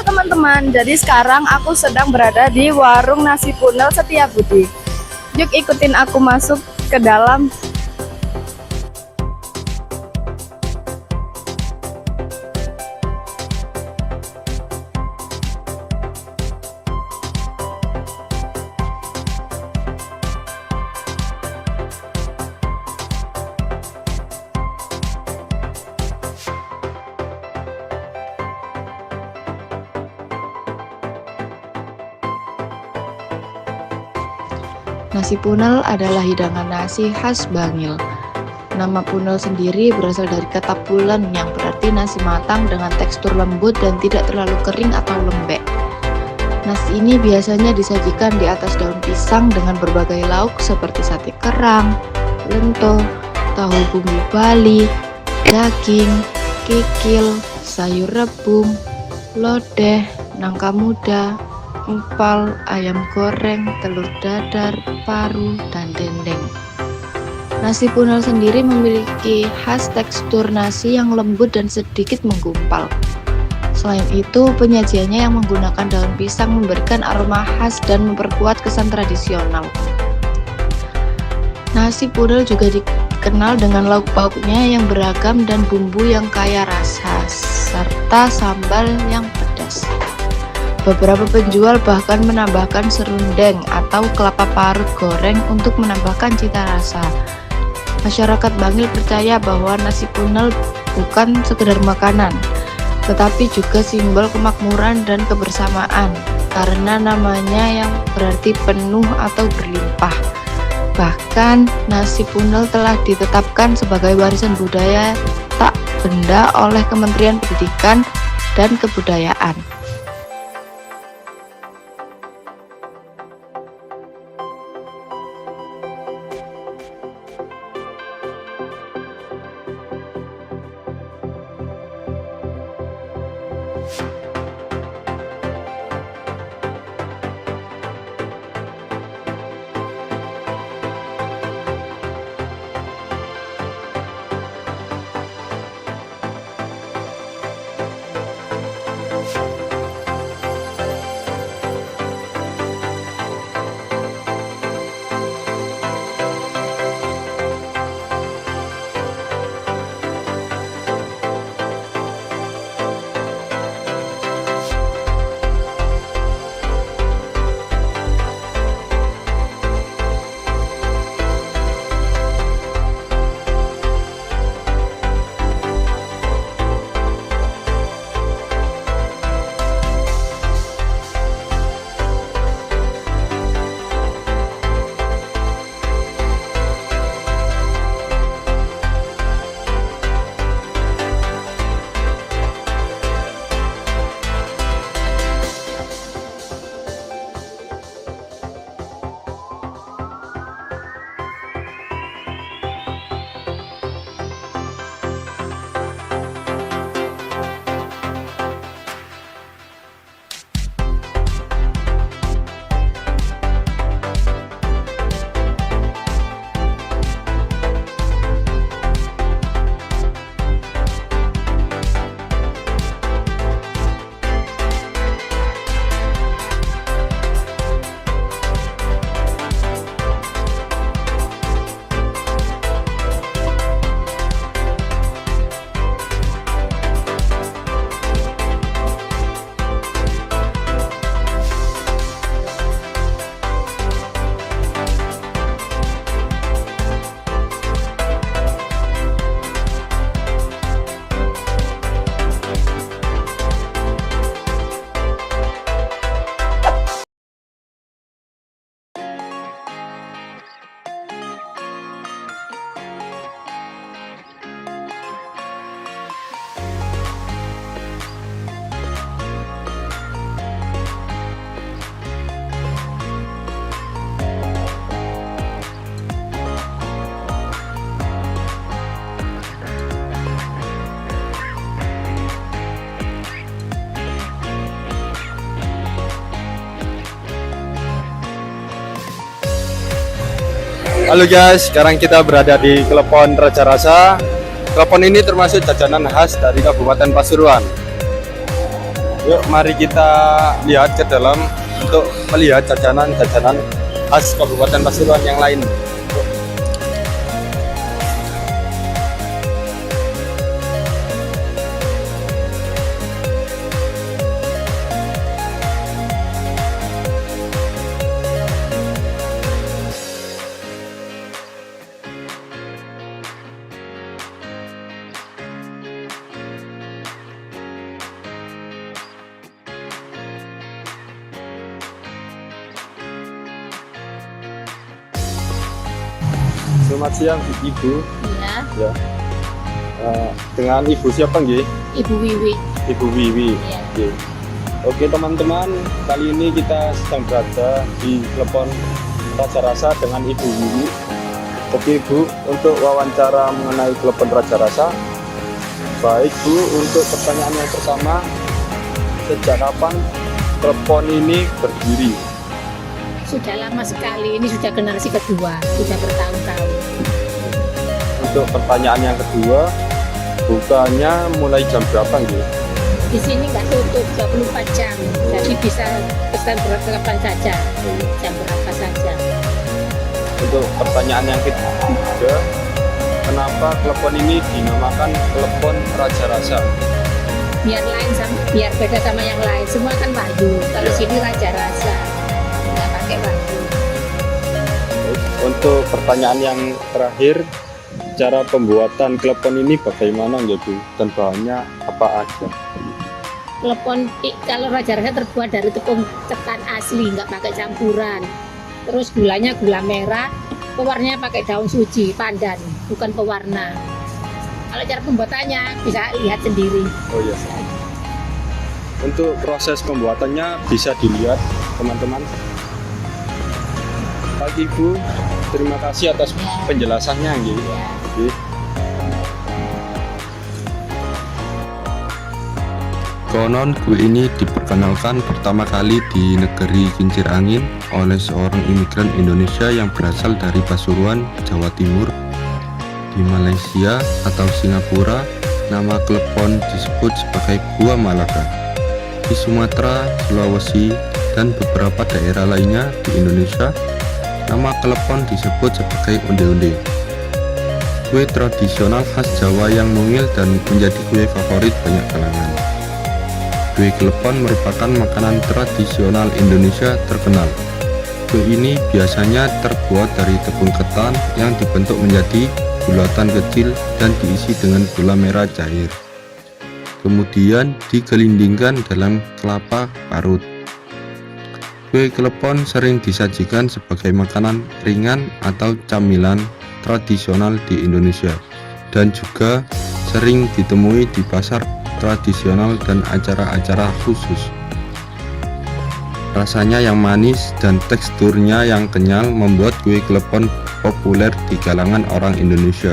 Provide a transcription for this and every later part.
teman-teman, jadi sekarang aku sedang berada di warung nasi punel Setiabudi. Yuk ikutin aku masuk ke dalam. Nasi punel adalah hidangan nasi khas Bangil. Nama punel sendiri berasal dari kata pulen yang berarti nasi matang dengan tekstur lembut dan tidak terlalu kering atau lembek. Nasi ini biasanya disajikan di atas daun pisang dengan berbagai lauk seperti sate kerang, lento, tahu bumbu Bali, daging, kikil, sayur rebung, lodeh, nangka muda, empal, ayam goreng, telur dadar, paru, dan dendeng. Nasi punel sendiri memiliki khas tekstur nasi yang lembut dan sedikit menggumpal. Selain itu, penyajiannya yang menggunakan daun pisang memberikan aroma khas dan memperkuat kesan tradisional. Nasi punel juga dikenal dengan lauk pauknya yang beragam dan bumbu yang kaya rasa, serta sambal yang pedas. Beberapa penjual bahkan menambahkan serundeng atau kelapa parut goreng untuk menambahkan cita rasa. Masyarakat Bangil percaya bahwa nasi punel bukan sekedar makanan, tetapi juga simbol kemakmuran dan kebersamaan, karena namanya yang berarti penuh atau berlimpah. Bahkan, nasi punel telah ditetapkan sebagai warisan budaya tak benda oleh Kementerian Pendidikan dan Kebudayaan. Halo guys, sekarang kita berada di Klepon Raja Rasa. Klepon ini termasuk jajanan khas dari Kabupaten Pasuruan. Yuk mari kita lihat ke dalam untuk melihat jajanan-jajanan khas Kabupaten Pasuruan yang lain. Selamat siang Ibu. Iya, Ya. Dengan Ibu siapa nggih? Ibu Wiwi. Ibu Wiwi. Iya. Oke. Oke teman-teman, kali ini kita sedang berada di Klepon Raja Rasa dengan Ibu Wiwi. Oke Bu, untuk wawancara mengenai Klepon Raja Rasa. Baik Bu, untuk pertanyaan yang pertama, sejak kapan Klepon ini berdiri? Sudah lama sekali, ini sudah generasi kedua, sudah bertahun-tahun. Untuk pertanyaan yang kedua, bukanya mulai jam berapa nggih? Di sini nggak tutup 24 jam, jadi bisa pesan kapan saja, jam berapa saja. Untuk pertanyaan yang ketiga, kenapa Klepon ini dinamakan Klepon Raja Rasa? Biar beda sama yang lain, semua kan wahyu. Kalau Ya. sini Raja Rasa, nggak pakai wahyu. Untuk pertanyaan yang terakhir, cara pembuatan Klepon ini bagaimana nggih Bu? Dan bahannya apa aja? Kalau Raja Rasa terbuat dari tepung ketan asli, nggak pakai campuran. Terus gulanya gula merah, pewarnanya pakai daun suji, pandan, bukan pewarna. Kalau cara pembuatannya bisa lihat sendiri. Oh iya. Untuk proses pembuatannya bisa dilihat teman-teman. Pak Ibu, terima kasih atas penjelasannya nggih. Ya. Oke. Konon kue ini diperkenalkan pertama kali di negeri Kincir Angin oleh seorang imigran Indonesia yang berasal dari Pasuruan, Jawa Timur. Di Malaysia atau Singapura, nama klepon disebut sebagai buah Malaka. Di Sumatera, Sulawesi, dan beberapa daerah lainnya di Indonesia, nama klepon disebut sebagai onde-onde. Kue tradisional khas Jawa yang mungil dan menjadi kue favorit banyak kalangan. Kue klepon merupakan makanan tradisional Indonesia terkenal. Kue ini biasanya terbuat dari tepung ketan yang dibentuk menjadi bulatan kecil dan diisi dengan gula merah cair. Kemudian digelindingkan dalam kelapa parut. Kue klepon sering disajikan sebagai makanan ringan atau camilan tradisional di Indonesia dan juga sering ditemui di pasar tradisional dan acara-acara khusus. Rasanya yang manis dan teksturnya yang kenyal membuat kue klepon populer di kalangan orang Indonesia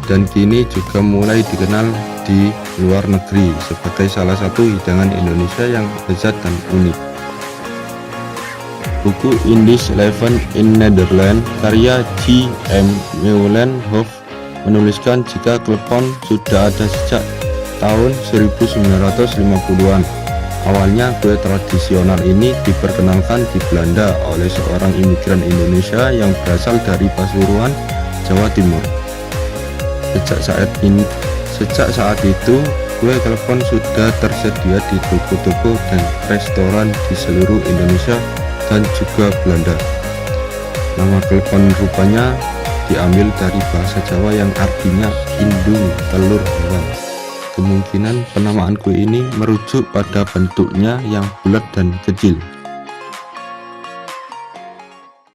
dan kini juga mulai dikenal di luar negeri sebagai salah satu hidangan Indonesia yang lezat dan unik. Buku Indisch Leven in Nederland karya J.M. Meulenhof menuliskan jika klepon sudah ada sejak tahun 1950-an. Awalnya kue tradisional ini diperkenalkan di Belanda oleh seorang imigran Indonesia yang berasal dari Pasuruan, Jawa Timur. Sejak saat itu, kue klepon sudah tersedia di toko-toko dan restoran di seluruh Indonesia dan juga Belanda. Nama klepon rupanya diambil dari bahasa Jawa yang artinya indung telur hewan. Kemungkinan penamaan kue ini merujuk pada bentuknya yang bulat dan kecil.